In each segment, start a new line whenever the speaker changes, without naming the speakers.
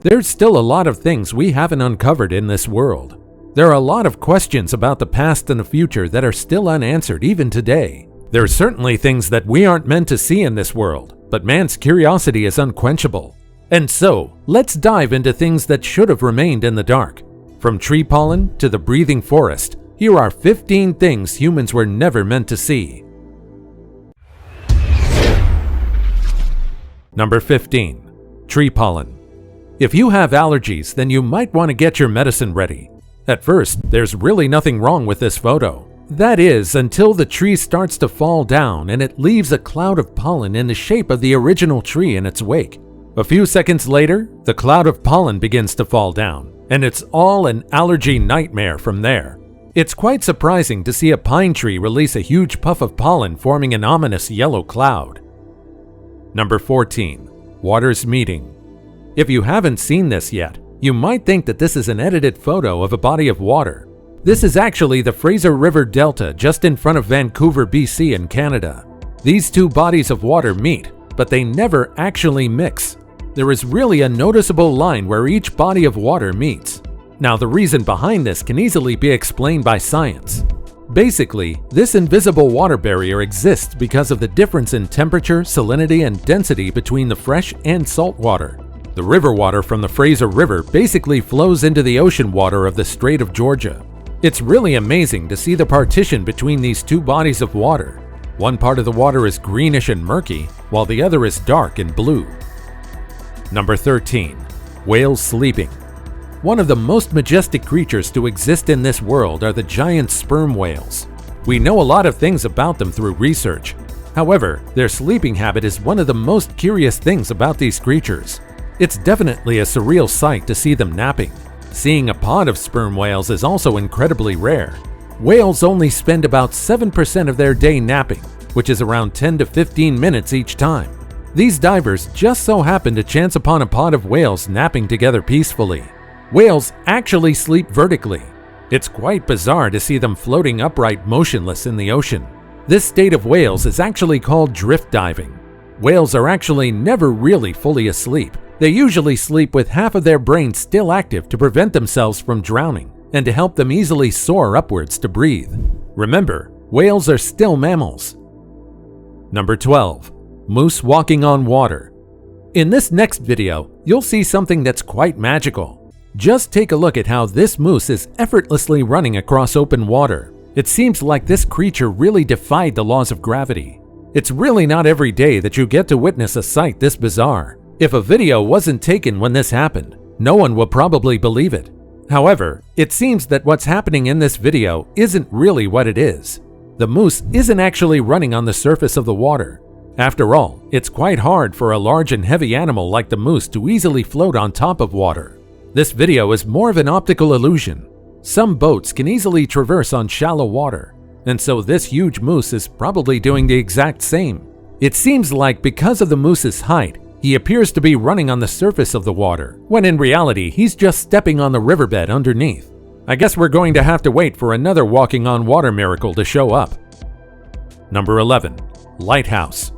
There's still a lot of things we haven't uncovered in this world. There are a lot of questions about the past and the future that are still unanswered even today. There are certainly things that we aren't meant to see in this world, but man's curiosity is unquenchable. And so, let's dive into things that should have remained in the dark. From tree pollen to the breathing forest, here are 15 things humans were never meant to see. Number 15. Tree pollen. If you have allergies, then you might want to get your medicine ready. At first, there's really nothing wrong with this photo. That is, until the tree starts to fall down and it leaves a cloud of pollen in the shape of the original tree in its wake. A few seconds later, the cloud of pollen begins to fall down, and it's all an allergy nightmare from there. It's quite surprising to see a pine tree release a huge puff of pollen forming an ominous yellow cloud. Number 14. Waters meeting. If you haven't seen this yet, you might think that this is an edited photo of a body of water. This is actually the Fraser River Delta just in front of Vancouver, BC in Canada. These two bodies of water meet, but they never actually mix. There is really a noticeable line where each body of water meets. Now, the reason behind this can easily be explained by science. Basically, this invisible water barrier exists because of the difference in temperature, salinity, and density between the fresh and salt water. The river water from the Fraser River basically flows into the ocean water of the Strait of Georgia. It's really amazing to see the partition between these two bodies of water. One part of the water is greenish and murky, while the other is dark and blue. Number 13. Whales sleeping. One of the most majestic creatures to exist in this world are the giant sperm whales. We know a lot of things about them through research. However, their sleeping habit is one of the most curious things about these creatures. It's definitely a surreal sight to see them napping. Seeing a pod of sperm whales is also incredibly rare. Whales only spend about 7% of their day napping, which is around 10 to 15 minutes each time. These divers just so happen to chance upon a pod of whales napping together peacefully. Whales actually sleep vertically. It's quite bizarre to see them floating upright motionless in the ocean. This state of whales is actually called drift diving. Whales are actually never really fully asleep. They usually sleep with half of their brain still active to prevent themselves from drowning and to help them easily soar upwards to breathe. Remember, whales are still mammals. Number 12. Moose walking on water. In this next video, you'll see something that's quite magical. Just take a look at how this moose is effortlessly running across open water. It seems like this creature really defied the laws of gravity. It's really not every day that you get to witness a sight this bizarre. If a video wasn't taken when this happened, no one will probably believe it. However, it seems that what's happening in this video isn't really what it is. The moose isn't actually running on the surface of the water. After all, it's quite hard for a large and heavy animal like the moose to easily float on top of water. This video is more of an optical illusion. Some boats can easily traverse on shallow water, and so this huge moose is probably doing the exact same. It seems like because of the moose's height, he appears to be running on the surface of the water, when in reality he's just stepping on the riverbed underneath. I guess we're going to have to wait for another walking on water miracle to show up. Number 11. Lighthouse.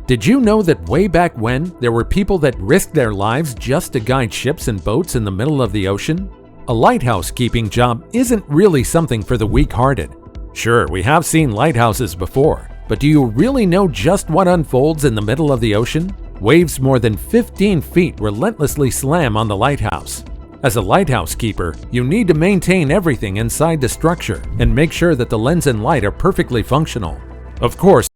Did you know that way back when, there were people that risked their lives just to guide ships and boats in the middle of the ocean? A lighthouse keeping job isn't really something for the weak-hearted. Sure, we have seen lighthouses before, but do you really know just what unfolds in the middle of the ocean? Waves more than 15 feet relentlessly slam on the lighthouse. As a lighthouse keeper, you need to maintain everything inside the structure and make sure that the lens and light are perfectly functional. Of course,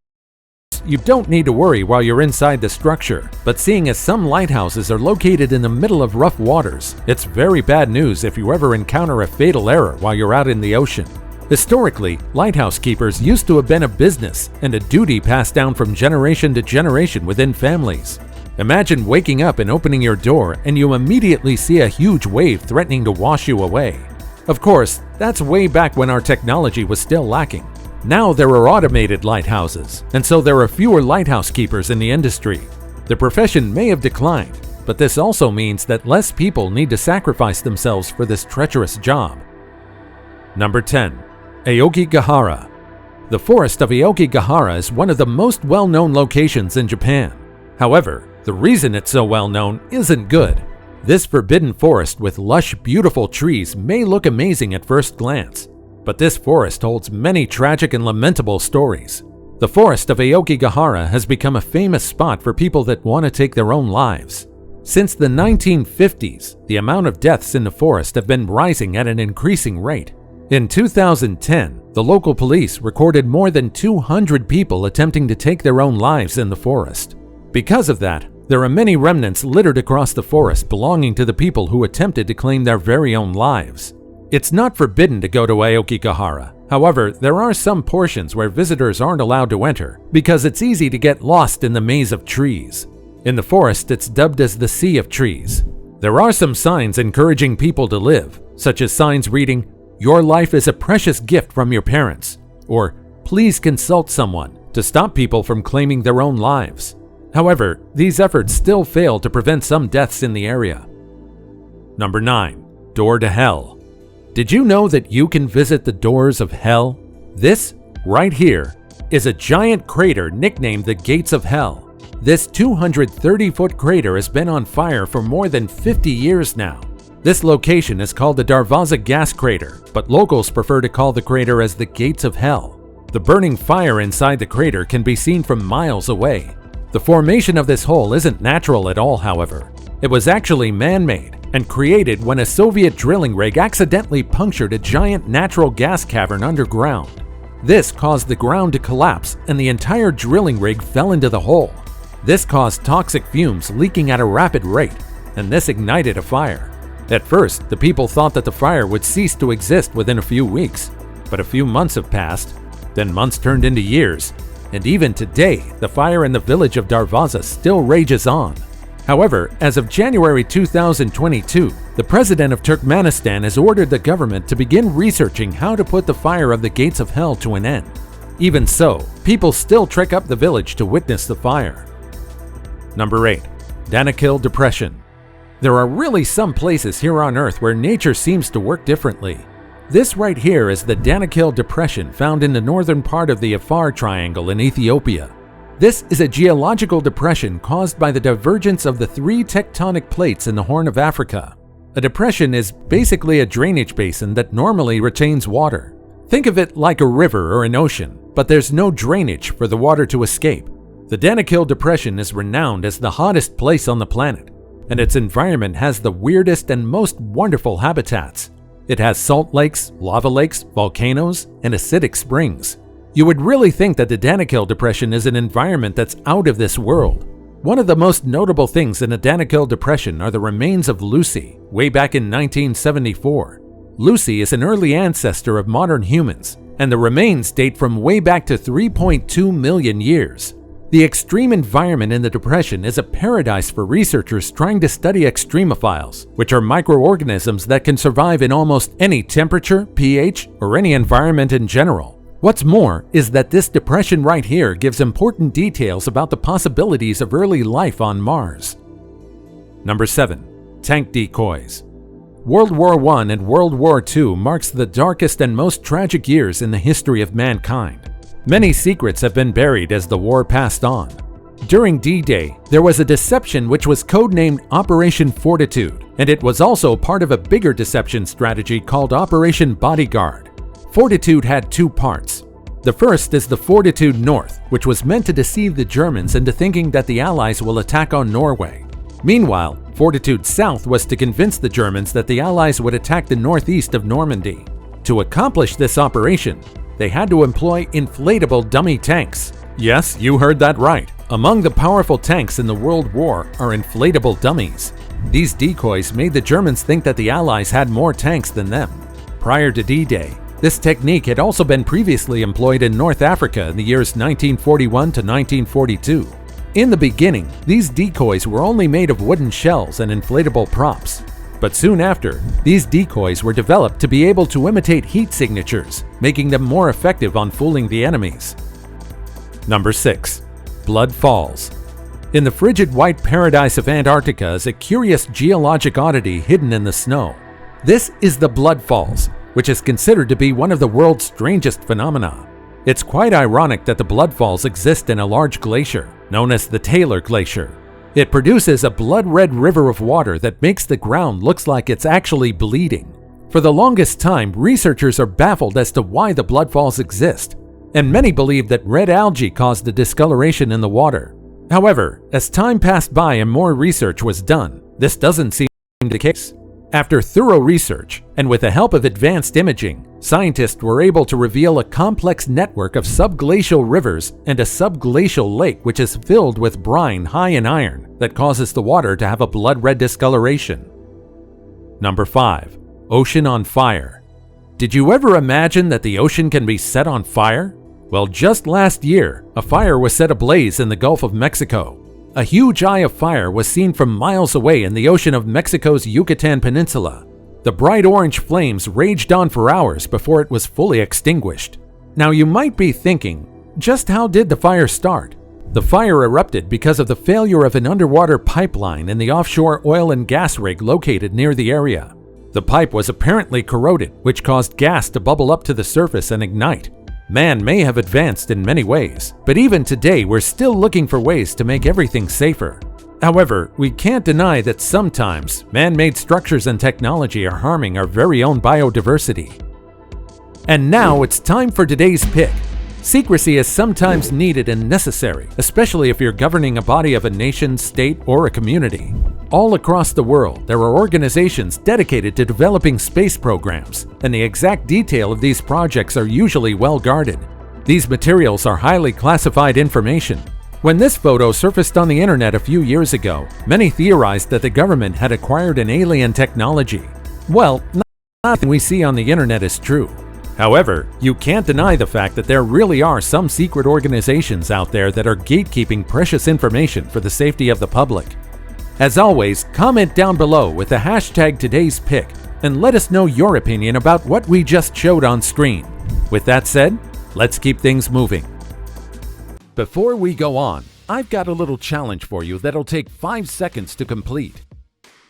you don't need to worry while you're inside the structure, but seeing as some lighthouses are located in the middle of rough waters, it's very bad news if you ever encounter a fatal error while you're out in the ocean. Historically, lighthouse keepers used to have been a business and a duty passed down from generation to generation within families. Imagine waking up and opening your door and you immediately see a huge wave threatening to wash you away. Of course, that's way back when our technology was still lacking. Now there are automated lighthouses, and so there are fewer lighthouse keepers in the industry. The profession may have declined, but this also means that less people need to sacrifice themselves for this treacherous job. Number 10. Aokigahara. The forest of Aokigahara is one of the most well-known locations in Japan. However, the reason it's so well-known isn't good. This forbidden forest with lush, beautiful trees may look amazing at first glance, but this forest holds many tragic and lamentable stories. The forest of Aokigahara has become a famous spot for people that want to take their own lives. Since the 1950s, the amount of deaths in the forest have been rising at an increasing rate. In 2010, the local police recorded more than 200 people attempting to take their own lives in the forest. Because of that, there are many remnants littered across the forest belonging to the people who attempted to claim their very own lives. It's not forbidden to go to Aokigahara. However, there are some portions where visitors aren't allowed to enter because it's easy to get lost in the maze of trees. In the forest, it's dubbed as the Sea of Trees. There are some signs encouraging people to live, such as signs reading, "Your life is a precious gift from your parents," or "Please consult someone," to stop people from claiming their own lives. However, these efforts still fail to prevent some deaths in the area. Number 9. Door to Hell. Did you know that you can visit the doors of hell? This, right here, is a giant crater nicknamed the Gates of Hell. This 230-foot crater has been on fire for more than 50 years now. This location is called the Darvaza gas crater, but locals prefer to call the crater as the Gates of Hell. The burning fire inside the crater can be seen from miles away. The formation of this hole isn't natural at all, however. It was actually man-made and created when a Soviet drilling rig accidentally punctured a giant natural gas cavern underground. This caused the ground to collapse and the entire drilling rig fell into the hole. This caused toxic fumes leaking at a rapid rate, and this ignited a fire. At first, the people thought that the fire would cease to exist within a few weeks, but a few months have passed, then months turned into years, and even today, the fire in the village of Darvaza still rages on. However, as of January 2022, the president of Turkmenistan has ordered the government to begin researching how to put the fire of the Gates of Hell to an end. Even so, people still trek up the village to witness the fire. Number 8. Danakil Depression. There are really some places here on Earth where nature seems to work differently. This right here is the Danakil Depression found in the northern part of the Afar Triangle in Ethiopia. This is a geological depression caused by the divergence of the 3 tectonic plates in the Horn of Africa. A depression is basically a drainage basin that normally retains water. Think of it like a river or an ocean, but there's no drainage for the water to escape. The Danakil Depression is renowned as the hottest place on the planet, and its environment has the weirdest and most wonderful habitats. It has salt lakes, lava lakes, volcanoes, and acidic springs. You would really think that the Danakil Depression is an environment that's out of this world. One of the most notable things in the Danakil Depression are the remains of Lucy, way back in 1974. Lucy is an early ancestor of modern humans, and the remains date from way back to 3.2 million years. The extreme environment in the depression is a paradise for researchers trying to study extremophiles, which are microorganisms that can survive in almost any temperature, pH, or any environment in general. What's more is that this depression right here gives important details about the possibilities of early life on Mars. Number 7. Tank Decoys. World War I and World War II marks the darkest and most tragic years in the history of mankind. Many secrets have been buried as the war passed on. During D-Day, there was a deception which was codenamed Operation Fortitude, and it was also part of a bigger deception strategy called Operation Bodyguard. Fortitude had 2 parts. The first is the Fortitude North, which was meant to deceive the Germans into thinking that the Allies will attack on Norway. Meanwhile, Fortitude South was to convince the Germans that the Allies would attack the northeast of Normandy. To accomplish this operation, they had to employ inflatable dummy tanks. Yes, you heard that right. Among the powerful tanks in the World War are inflatable dummies. These decoys made the Germans think that the Allies had more tanks than them. Prior to D-Day, this technique had also been previously employed in North Africa in the years 1941 to 1942. In the beginning, these decoys were only made of wooden shells and inflatable props. But soon after, these decoys were developed to be able to imitate heat signatures, making them more effective on fooling the enemies. Number 6. Blood Falls. In the frigid white paradise of Antarctica is a curious geologic oddity hidden in the snow. This is the Blood Falls, which is considered to be one of the world's strangest phenomena. It's quite ironic that the Blood Falls exist in a large glacier, known as the Taylor Glacier. It produces a blood-red river of water that makes the ground look like it's actually bleeding. For the longest time, researchers are baffled as to why the bloodfalls exist, and many believe that red algae caused the discoloration in the water. However, as time passed by and more research was done, this doesn't seem the case. After thorough research, and with the help of advanced imaging, scientists were able to reveal a complex network of subglacial rivers and a subglacial lake which is filled with brine high in iron that causes the water to have a blood-red discoloration. Number 5. Ocean on fire. Did you ever imagine that the ocean can be set on fire? Well, just last year, a fire was set ablaze in the Gulf of Mexico. A huge eye of fire was seen from miles away in the ocean of Mexico's Yucatan Peninsula. The bright orange flames raged on for hours before it was fully extinguished. Now you might be thinking, just how did the fire start? The fire erupted because of the failure of an underwater pipeline in the offshore oil and gas rig located near the area. The pipe was apparently corroded, which caused gas to bubble up to the surface and ignite. Man may have advanced in many ways, but even today we're still looking for ways to make everything safer. However, we can't deny that sometimes man-made structures and technology are harming our very own biodiversity. And now it's time for today's pick. Secrecy is sometimes needed and necessary, especially if you're governing a body of a nation, state, or a community. All across the world, there are organizations dedicated to developing space programs, and the exact detail of these projects are usually well guarded. These materials are highly classified information. When this photo surfaced on the internet a few years ago, many theorized that the government had acquired an alien technology. Well, nothing we see on the internet is true. However, you can't deny the fact that there really are some secret organizations out there that are gatekeeping precious information for the safety of the public. As always, comment down below with the hashtag today's pick and let us know your opinion about what we just showed on screen. With that said, let's keep things moving. Before we go on, I've got a little challenge for you that'll take 5 seconds to complete.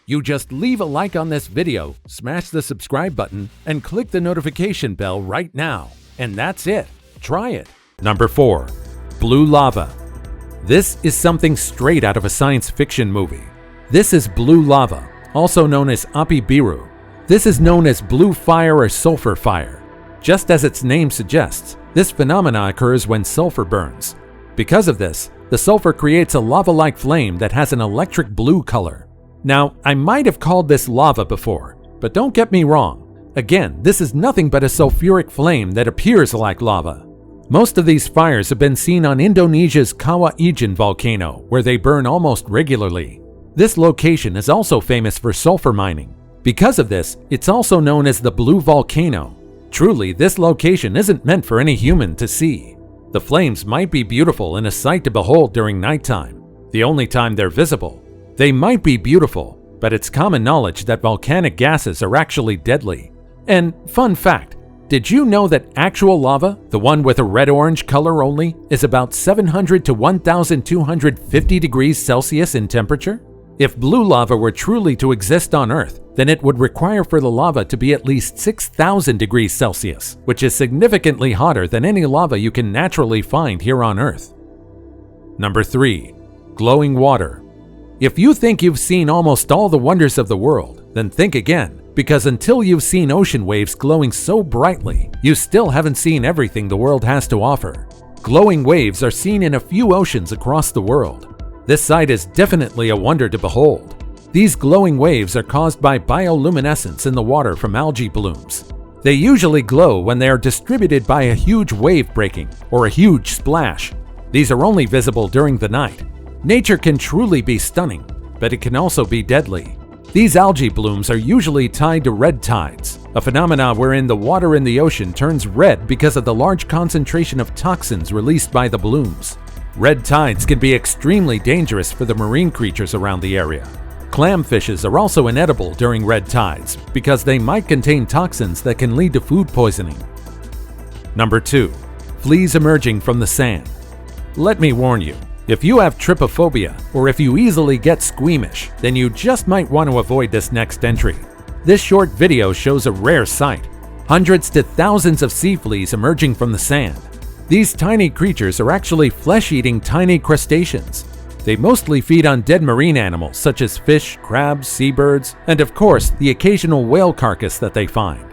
You just leave a like on this video, smash the subscribe button, and click the notification bell right now. And that's it. Try it. Number 4. Blue lava. This is something straight out of a science fiction movie. This is blue lava, also known as api biru. This is known as blue fire or sulfur fire. Just as its name suggests, this phenomena occurs when sulfur burns. Because of this, the sulfur creates a lava-like flame that has an electric blue color. Now, I might have called this lava before, but don't get me wrong. Again, this is nothing but a sulfuric flame that appears like lava. Most of these fires have been seen on Indonesia's Kawah Ijen volcano, where they burn almost regularly. This location is also famous for sulfur mining. Because of this, it's also known as the Blue Volcano. Truly, this location isn't meant for any human to see. The flames might be beautiful and a sight to behold during nighttime, the only time they're visible. They might be beautiful, but it's common knowledge that volcanic gases are actually deadly. And fun fact, did you know that actual lava, the one with a red-orange color only, is about 700 to 1,250 degrees Celsius in temperature? If blue lava were truly to exist on Earth, then it would require for the lava to be at least 6,000 degrees Celsius, which is significantly hotter than any lava you can naturally find here on Earth. Number 3. Glowing water. If you think you've seen almost all the wonders of the world, then think again, because until you've seen ocean waves glowing so brightly, you still haven't seen everything the world has to offer. Glowing waves are seen in a few oceans across the world. This sight is definitely a wonder to behold. These glowing waves are caused by bioluminescence in the water from algae blooms. They usually glow when they are distributed by a huge wave breaking or a huge splash. These are only visible during the night. Nature can truly be stunning, but it can also be deadly. These algae blooms are usually tied to red tides, a phenomenon wherein the water in the ocean turns red because of the large concentration of toxins released by the blooms. Red tides can be extremely dangerous for the marine creatures around the area. Clamfishes are also inedible during red tides because they might contain toxins that can lead to food poisoning. Number 2. Fleas emerging from the sand. Let me warn you, if you have trypophobia or if you easily get squeamish, then you just might want to avoid this next entry. This short video shows a rare sight: hundreds to thousands of sea fleas emerging from the sand. These tiny creatures are actually flesh-eating tiny crustaceans. They mostly feed on dead marine animals such as fish, crabs, seabirds, and of course, the occasional whale carcass that they find.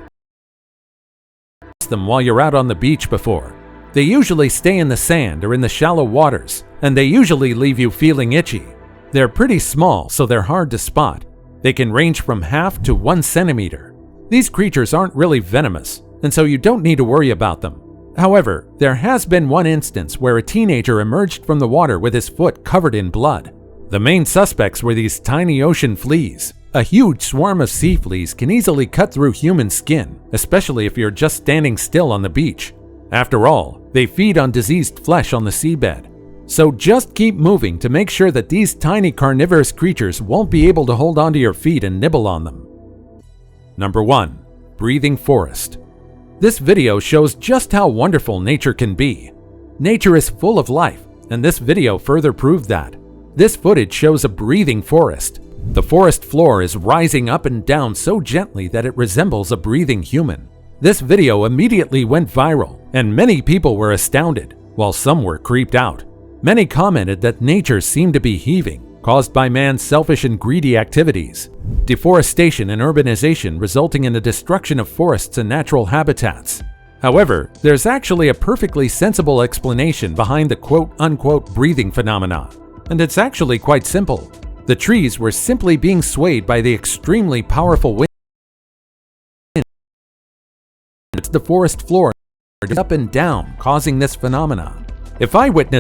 Them while you're out on the beach before. They usually stay in the sand or in the shallow waters, and they usually leave you feeling itchy. They're pretty small, so they're hard to spot. They can range from half to 1 centimeter. These creatures aren't really venomous, and so you don't need to worry about them. However, there has been one instance where a teenager emerged from the water with his foot covered in blood. The main suspects were these tiny ocean fleas. A huge swarm of sea fleas can easily cut through human skin, especially if you're just standing still on the beach. After all, they feed on diseased flesh on the seabed. So just keep moving to make sure that these tiny carnivorous creatures won't be able to hold onto your feet and nibble on them. Number 1. Breathing forest. This video shows just how wonderful nature can be. Nature is full of life, and this video further proved that. This footage shows a breathing forest. The forest floor is rising up and down so gently that it resembles a breathing human. This video immediately went viral, and many people were astounded, while some were creeped out. Many commented that nature seemed to be heaving, caused by man's selfish and greedy activities, deforestation and urbanization resulting in the destruction of forests and natural habitats. However, there's actually a perfectly sensible explanation behind the quote-unquote breathing phenomena, and it's actually quite simple. The trees were simply being swayed by the extremely powerful wind. The forest floor up and down, causing this phenomena. If I witnessed